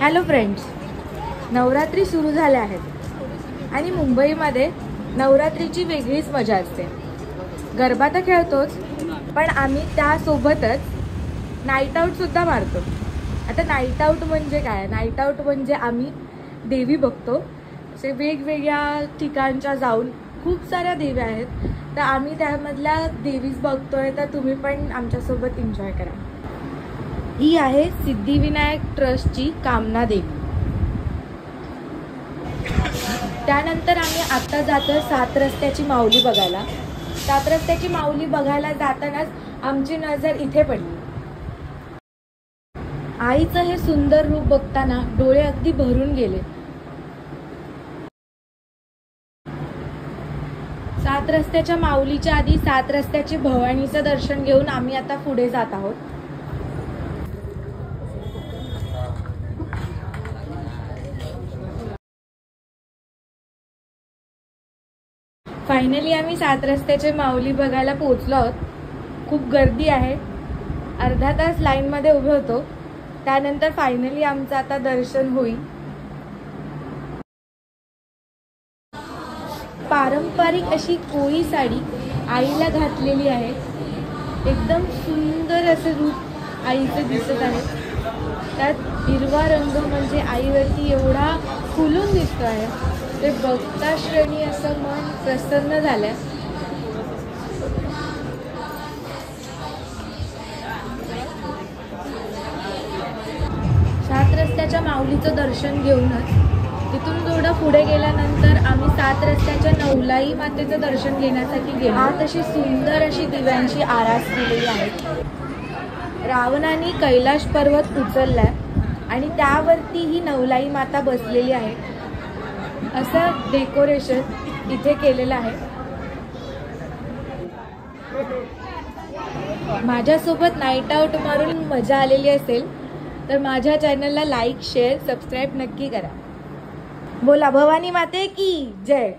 Hello friends, Navratri सुरू झाल्या आहेत आणि मुंबईमध्ये नवरात्रीची वेगळीच मजा असते। गरबा तर खेळतोच, पण आम्ही त्यासोबतच नाईट आउट सुद्धा मारतो। आता नाईट आउट म्हणजे काय? नाईट आउट म्हणजे आम्ही देवी बघतो। असे वेगवेगळ्या ठिकाणच्या जाऊन खूप साऱ्या देव्या आहेत, तर आम्ही त्यामधल्या देवीज बघतोय, तर तुम्ही पण आमच्यासोबत एन्जॉय करा। ही आहे सिद्धिविनायक ट्रस्टची कामना देवी। त्यानंतर आम्ही आता जातो 7 रस्त्याची माऊली बघायला। 7 रस्त्याची माऊली बघायला जातानाच आमची नजर इथे पडली। आईचं हे सुंदर रूप बघताना डोळे अगदी भरून गेले। 7 रस्त्याच्या माऊलीच्या आधी 7 रस्त्याची भवानीचं दर्शन घेऊन आम्ही आता पुढे जात आहोत। फायनली आम्ही 7 रस्त्याचे माऊली बघायला पोहोचलो आहोत। खूप गर्दी आहे, अर्धा तास लाईन मध्ये उभे होतो। त्यानंतर फायनली आमचं आता दर्शन होईल। पारंपरिक अशी कोळी साडी आईला घातलेली आहे। एकदम सुंदर असे रूप आईचे दिसत आहे। त्यात हिरवा रंग म्हणजे आईवरती एवढा फुलून दिसतो आहे, ते बघता श्रेणी असं मन प्रसन्न झालं। सात रस्त्याच्या माऊलीचं दर्शन घेऊनच तिथून थोडं पुढे गेल्यानंतर आम्ही 7 रस्त्याच्या नवलाई मातेचं दर्शन घेण्यासाठी गेलो। आत अशी सुंदर अशी दिव्यांची आरास केलेली आहे। रावणाने कैलाश पर्वत उचललाय आणि त्यावरती ही नवलाई माता बसलेली आहे। असं डेकोरेशन इथे केलेलं आहे। माझ्यासोबत नाईट आउट मारून मजा आलेली असेल तर माझ्या चॅनलला लाईक, शेअर, सबस्क्राईब नक्की करा। बोला भवानी माते की जय।